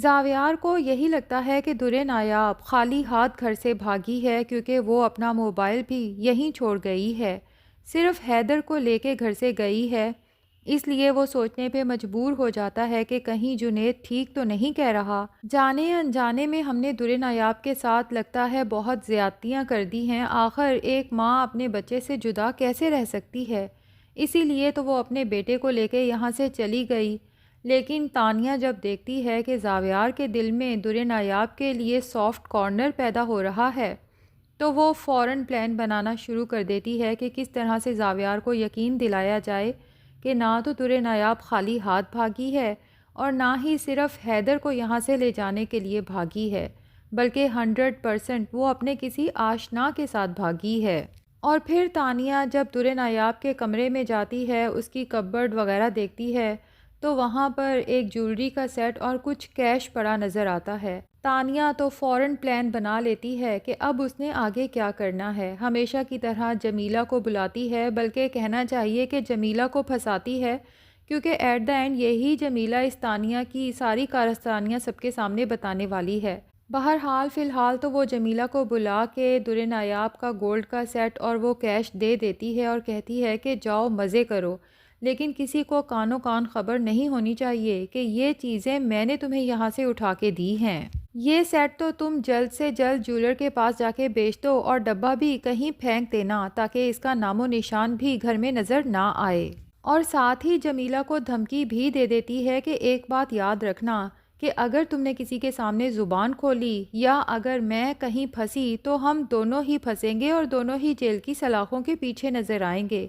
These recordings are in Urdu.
زاویار کو یہی لگتا ہے کہ در نایاب خالی ہاتھ گھر سے بھاگی ہے کیونکہ وہ اپنا موبائل بھی یہیں چھوڑ گئی ہے، صرف حیدر کو لے کے گھر سے گئی ہے۔ اس لیے وہ سوچنے پہ مجبور ہو جاتا ہے کہ کہیں جنید ٹھیک تو نہیں کہہ رہا۔ جانے انجانے میں ہم نے در نایاب کے ساتھ لگتا ہے بہت زیادتیاں کر دی ہیں، آخر ایک ماں اپنے بچے سے جدا کیسے رہ سکتی ہے؟ اسی لیے تو وہ اپنے بیٹے کو لے کے یہاں سے چلی گئی۔ لیکن تانیہ جب دیکھتی ہے کہ زاویار کے دل میں در نایاب کے لیے سافٹ کارنر پیدا ہو رہا ہے تو وہ فوراً پلان بنانا شروع کر دیتی ہے کہ کس طرح سے زاویار کو یقین دلایا جائے کہ نہ تو در نایاب خالی ہاتھ بھاگی ہے اور نہ ہی صرف حیدر کو یہاں سے لے جانے کے لیے بھاگی ہے، بلکہ 100% وہ اپنے کسی آشنا کے ساتھ بھاگی ہے۔ اور پھر تانیہ جب در نایاب کے کمرے میں جاتی ہے، اس کی کپبورڈ وغیرہ دیکھتی ہے تو وہاں پر ایک جیولری کا سیٹ اور کچھ کیش پڑا نظر آتا ہے۔ تانیہ تو فوراً پلان بنا لیتی ہے کہ اب اس نے آگے کیا کرنا ہے۔ ہمیشہ کی طرح جمیلہ کو بلاتی ہے، بلکہ کہنا چاہیے کہ جمیلہ کو پھنساتی ہے، کیونکہ ایٹ دا اینڈ یہی جمیلہ اس تانیہ کی ساری کارستانیاں سب کے سامنے بتانے والی ہے۔ بہرحال فی الحال تو وہ جمیلہ کو بلا کے در نایاب کا گولڈ کا سیٹ اور وہ کیش دے دیتی ہے اور کہتی ہے کہ جاؤ مزے کرو، لیکن کسی کو کانوں کان خبر نہیں ہونی چاہیے کہ یہ چیزیں میں نے تمہیں یہاں سے اٹھا کے دی ہیں۔ یہ سیٹ تو تم جلد سے جلد جیولر کے پاس جا کے بیچ دو اور ڈبہ بھی کہیں پھینک دینا تاکہ اس کا نام و نشان بھی گھر میں نظر نہ آئے۔ اور ساتھ ہی جمیلہ کو دھمکی بھی دے دیتی ہے کہ ایک بات یاد رکھنا کہ اگر تم نے کسی کے سامنے زبان کھولی یا اگر میں کہیں پھنسی تو ہم دونوں ہی پھنسیں گے اور دونوں ہی جیل کی سلاخوں کے پیچھے نظر آئیں گے۔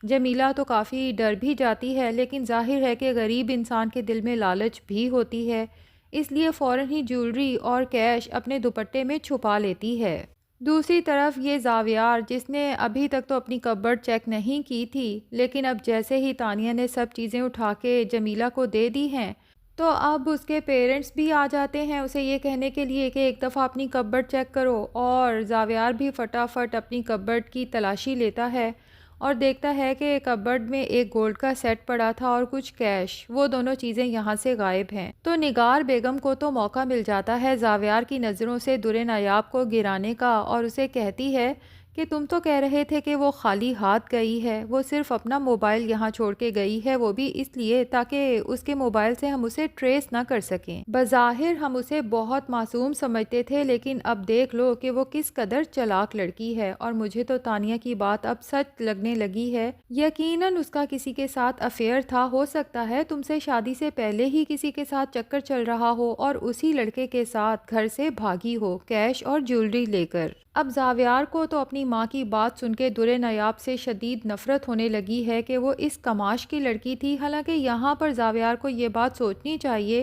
جمیلہ تو کافی ڈر بھی جاتی ہے، لیکن ظاہر ہے کہ غریب انسان کے دل میں لالچ بھی ہوتی ہے، اس لیے فوراً ہی جیولری اور کیش اپنے دوپٹے میں چھپا لیتی ہے۔ دوسری طرف یہ زاویار جس نے ابھی تک تو اپنی کپبورڈ چیک نہیں کی تھی، لیکن اب جیسے ہی تانیہ نے سب چیزیں اٹھا کے جمیلہ کو دے دی ہیں تو اب اس کے پیرنٹس بھی آ جاتے ہیں اسے یہ کہنے کے لیے کہ ایک دفعہ اپنی کپبورڈ چیک کرو، اور زاویار بھی فٹافٹ اپنی کپبورڈ کی تلاشی لیتا ہے اور دیکھتا ہے کہ کپبورڈ میں ایک گولڈ کا سیٹ پڑا تھا اور کچھ کیش، وہ دونوں چیزیں یہاں سے غائب ہیں۔ تو نگار بیگم کو تو موقع مل جاتا ہے زاویار کی نظروں سے در نایاب کو گرانے کا، اور اسے کہتی ہے کہ تم تو کہہ رہے تھے کہ وہ خالی ہاتھ گئی ہے، وہ صرف اپنا موبائل یہاں چھوڑ کے گئی ہے، وہ بھی اس لیے تاکہ اس کے موبائل سے ہم اسے ٹریس نہ کر سکیں۔ بظاہر ہم اسے بہت معصوم سمجھتے تھے، لیکن اب دیکھ لو کہ وہ کس قدر چالاک لڑکی ہے، اور مجھے تو تانیہ کی بات اب سچ لگنے لگی ہے۔ یقیناً اس کا کسی کے ساتھ افیئر تھا، ہو سکتا ہے تم سے شادی سے پہلے ہی کسی کے ساتھ چکر چل رہا ہو اور اسی لڑکے کے ساتھ گھر سے بھاگی ہو کیش اور جیولری لے کر۔ اب زاویار کو تو اپنی ماں کی بات سن کے در نایاب سے شدید نفرت ہونے لگی ہے کہ وہ اس کماش کی لڑکی تھی، حالانکہ یہاں پر زاویار کو یہ بات سوچنی چاہیے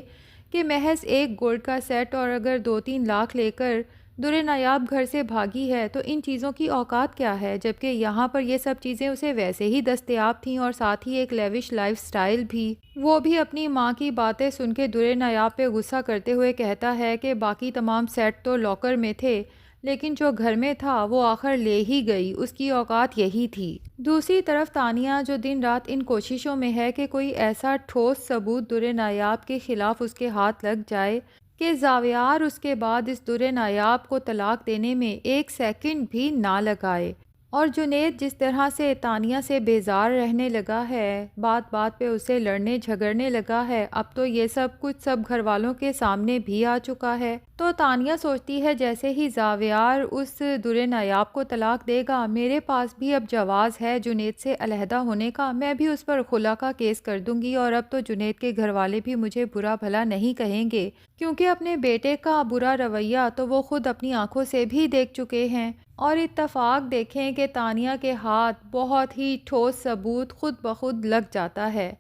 کہ محض ایک گولڈ کا سیٹ اور اگر 2-3 لاکھ لے کر در نایاب گھر سے بھاگی ہے تو ان چیزوں کی اوقات کیا ہے، جبکہ یہاں پر یہ سب چیزیں اسے ویسے ہی دستیاب تھیں اور ساتھ ہی ایک لیوش لائف سٹائل بھی۔ وہ بھی اپنی ماں کی باتیں سن کے در نایاب پہ غصہ کرتے ہوئے کہتا ہے کہ باقی تمام سیٹ تو لاکر میں تھے، لیکن جو گھر میں تھا وہ آخر لے ہی گئی، اس کی اوقات یہی تھی۔ دوسری طرف تانیہ جو دن رات ان کوششوں میں ہے کہ کوئی ایسا ٹھوس ثبوت در نایاب کے خلاف اس کے ہاتھ لگ جائے کہ زاویار اس کے بعد اس در نایاب کو طلاق دینے میں ایک سیکنڈ بھی نہ لگائے، اور جنید جس طرح سے تانیہ سے بیزار رہنے لگا ہے، بات بات پہ اسے لڑنے جھگڑنے لگا ہے، اب تو یہ سب کچھ سب گھر والوں کے سامنے بھی آ چکا ہے۔ تو تانیہ سوچتی ہے جیسے ہی زاویار اس در نایاب کو طلاق دے گا، میرے پاس بھی اب جواز ہے جنید سے علیحدہ ہونے کا، میں بھی اس پر خلا کا کیس کر دوں گی، اور اب تو جنید کے گھر والے بھی مجھے برا بھلا نہیں کہیں گے، کیونکہ اپنے بیٹے کا برا رویہ تو وہ خود اپنی آنکھوں سے بھی دیکھ چکے ہیں۔ اور اتفاق دیکھیں کہ تانیہ کے ہاتھ بہت ہی ٹھوس ثبوت خود بخود لگ جاتا ہے،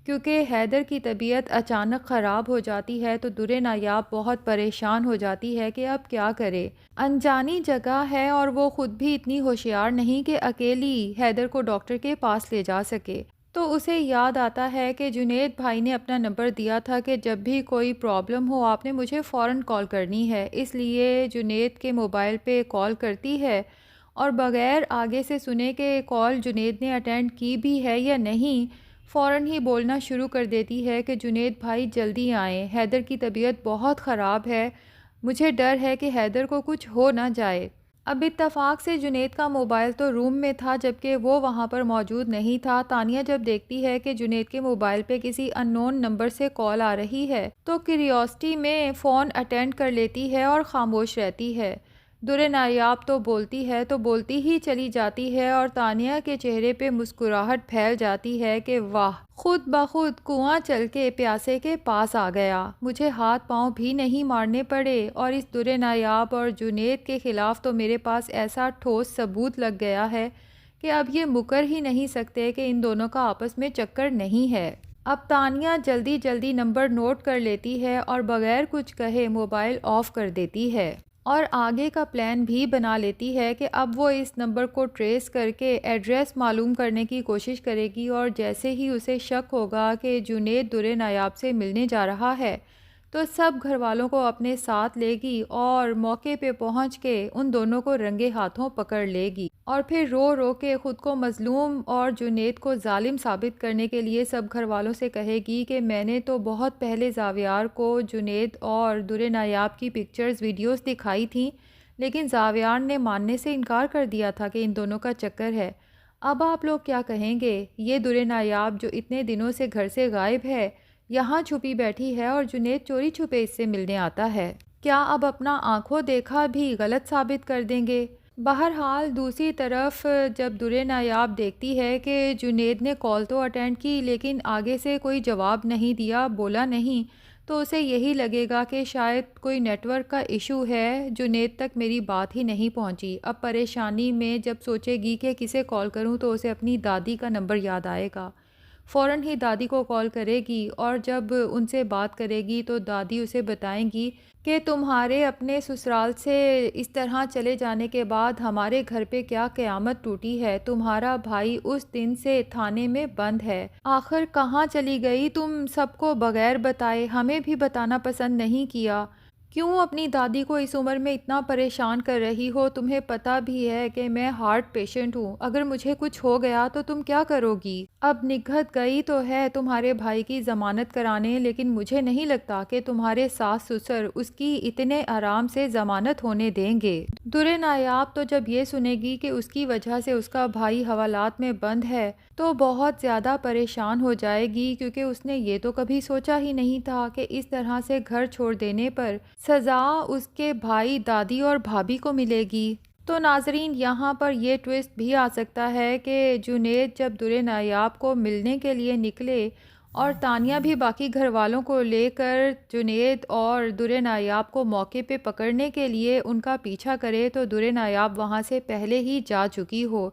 کیونکہ حیدر کی طبیعت اچانک خراب ہو جاتی ہے تو در نایاب بہت پریشان ہو جاتی ہے کہ اب کیا کرے۔ انجانی جگہ ہے اور وہ خود بھی اتنی ہوشیار نہیں کہ اکیلی حیدر کو ڈاکٹر کے پاس لے جا سکے، تو اسے یاد آتا ہے کہ جنید بھائی نے اپنا نمبر دیا تھا کہ جب بھی کوئی پرابلم ہو آپ نے مجھے فوراً کال کرنی ہے، اس لیے جنید کے موبائل پہ کال کرتی ہے اور بغیر آگے سے سنے کہ کال جنید نے اٹینڈ کی بھی ہے یا نہیں، فوراً ہی بولنا شروع کر دیتی ہے کہ جنید بھائی جلدی آئیں، حیدر کی طبیعت بہت خراب ہے، مجھے ڈر ہے کہ حیدر کو کچھ ہو نہ جائے۔ اب اتفاق سے جنید کا موبائل تو روم میں تھا جبکہ وہ وہاں پر موجود نہیں تھا۔ تانیہ جب دیکھتی ہے کہ جنید کے موبائل پہ کسی ان نون نمبر سے کال آ رہی ہے تو کیوریوسٹی میں فون اٹینڈ کر لیتی ہے اور خاموش رہتی ہے۔ در نایاب تو بولتی ہی چلی جاتی ہے اور تانیہ کے چہرے پہ مسکراہٹ پھیل جاتی ہے کہ واہ، خود بخود کنواں چل کے پیاسے کے پاس آ گیا، مجھے ہاتھ پاؤں بھی نہیں مارنے پڑے اور اس در نایاب اور جنید کے خلاف تو میرے پاس ایسا ٹھوس ثبوت لگ گیا ہے کہ اب یہ مکر ہی نہیں سکتے کہ ان دونوں کا آپس میں چکر نہیں ہے۔ اب تانیہ جلدی جلدی نمبر نوٹ کر لیتی ہے اور بغیر کچھ کہے موبائل آف کر دیتی ہے اور آگے کا پلان بھی بنا لیتی ہے کہ اب وہ اس نمبر کو ٹریس کر کے ایڈریس معلوم کرنے کی کوشش کرے گی اور جیسے ہی اسے شک ہوگا کہ جنید در نایاب سے ملنے جا رہا ہے تو سب گھر والوں کو اپنے ساتھ لے گی اور موقع پہ پہنچ کے ان دونوں کو رنگے ہاتھوں پکڑ لے گی اور پھر رو رو کے خود کو مظلوم اور جنید کو ظالم ثابت کرنے کے لیے سب گھر والوں سے کہے گی کہ میں نے تو بہت پہلے زاویار کو جنید اور در نایاب کی پکچرز ویڈیوز دکھائی تھیں، لیکن زاویار نے ماننے سے انکار کر دیا تھا کہ ان دونوں کا چکر ہے۔ اب آپ لوگ کیا کہیں گے؟ یہ در نایاب جو اتنے دنوں سے گھر سے غائب ہے یہاں چھپی بیٹھی ہے اور جنید چوری چھپے اس سے ملنے آتا ہے، کیا اب اپنا آنکھوں دیکھا بھی غلط ثابت کر دیں گے؟ بہرحال دوسری طرف جب در نایاب دیکھتی ہے کہ جنید نے کال تو اٹینڈ کی لیکن آگے سے کوئی جواب نہیں دیا، بولا نہیں، تو اسے یہی لگے گا کہ شاید کوئی نیٹ ورک کا ایشو ہے، جنید تک میری بات ہی نہیں پہنچی۔ اب پریشانی میں جب سوچے گی کہ کسے کال کروں تو اسے اپنی دادی کا نمبر یاد آئے گا، فوراً ہی دادی کو کال کرے گی اور جب ان سے بات کرے گی تو دادی اسے بتائیں گی کہ تمہارے اپنے سسرال سے اس طرح چلے جانے کے بعد ہمارے گھر پہ کیا قیامت ٹوٹی ہے، تمہارا بھائی اس دن سے تھانے میں بند ہے، آخر کہاں چلی گئی تم سب کو بغیر بتائے، ہمیں بھی بتانا پسند نہیں کیا، کیوں اپنی دادی کو اس عمر میں اتنا پریشان کر رہی ہو، تمہیں پتہ بھی ہے کہ میں ہارٹ پیشنٹ ہوں، اگر مجھے کچھ ہو گیا تو تم کیا کرو گی؟ اب نگہت گئی تو ہے تمہارے بھائی کی ضمانت کرانے، لیکن مجھے نہیں لگتا کہ تمہارے ساس سسر اس کی اتنے آرام سے ضمانت ہونے دیں گے۔ در نایاب تو جب یہ سنے گی کہ اس کی وجہ سے اس کا بھائی حوالات میں بند ہے تو بہت زیادہ پریشان ہو جائے گی، کیونکہ اس نے یہ تو کبھی سوچا ہی نہیں تھا کہ اس طرح سے گھر چھوڑ دینے پر سزا اس کے بھائی، دادی اور بھابھی کو ملے گی۔ تو ناظرین یہاں پر یہ ٹویسٹ بھی آ سکتا ہے کہ جنید جب در نایاب کو ملنے کے لیے نکلے اور تانیہ بھی باقی گھر والوں کو لے کر جنید اور در نایاب کو موقع پہ پکڑنے کے لیے ان کا پیچھا کرے تو در نایاب وہاں سے پہلے ہی جا چکی ہو،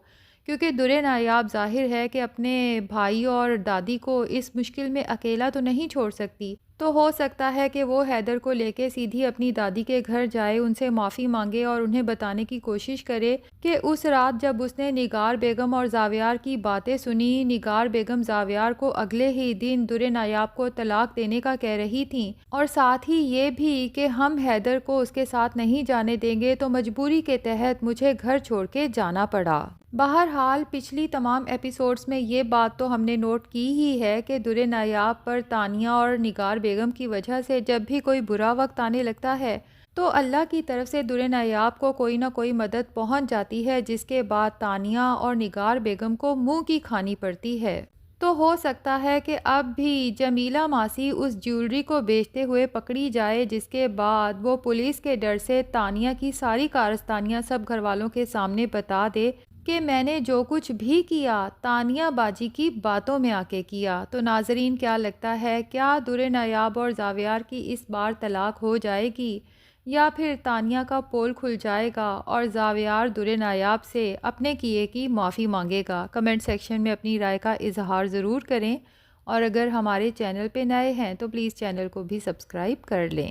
کیونکہ در نایاب ظاہر ہے کہ اپنے بھائی اور دادی کو اس مشکل میں اکیلا تو نہیں چھوڑ سکتی، تو ہو سکتا ہے کہ وہ حیدر کو لے کے سیدھی اپنی دادی کے گھر جائے، ان سے معافی مانگے اور انہیں بتانے کی کوشش کرے کہ اس رات جب اس نے نگار بیگم اور زاویار کی باتیں سنی، نگار بیگم زاویار کو اگلے ہی دن در نایاب کو طلاق دینے کا کہہ رہی تھیں اور ساتھ ہی یہ بھی کہ ہم حیدر کو اس کے ساتھ نہیں جانے دیں گے، تو مجبوری کے تحت مجھے گھر چھوڑ کے جانا پڑا۔ بہرحال پچھلی تمام ایپیسوڈز میں یہ بات تو ہم نے نوٹ کی ہی ہے کہ در نایاب پر تانیہ اور نگار بیگم کی وجہ سے جب بھی کوئی برا وقت آنے لگتا ہے تو اللہ کی طرف سے در نایاب کو کوئی نہ کوئی مدد پہنچ جاتی ہے، جس کے بعد تانیہ اور نگار بیگم کو منہ کی کھانی پڑتی ہے۔ تو ہو سکتا ہے کہ اب بھی جمیلہ ماسی اس جیولری کو بیچتے ہوئے پکڑی جائے، جس کے بعد وہ پولیس کے ڈر سے تانیہ کی ساری کارستانیاں سب گھر والوں کے سامنے بتا دے کہ میں نے جو کچھ بھی کیا تانیہ باجی کی باتوں میں آ کے کیا۔ تو ناظرین کیا لگتا ہے، کیا در نایاب اور زاویار کی اس بار طلاق ہو جائے گی یا پھر تانیہ کا پول کھل جائے گا اور زاویار در نایاب سے اپنے کیے کی معافی مانگے گا؟ کمنٹ سیکشن میں اپنی رائے کا اظہار ضرور کریں اور اگر ہمارے چینل پہ نئے ہیں تو پلیز چینل کو بھی سبسکرائب کر لیں۔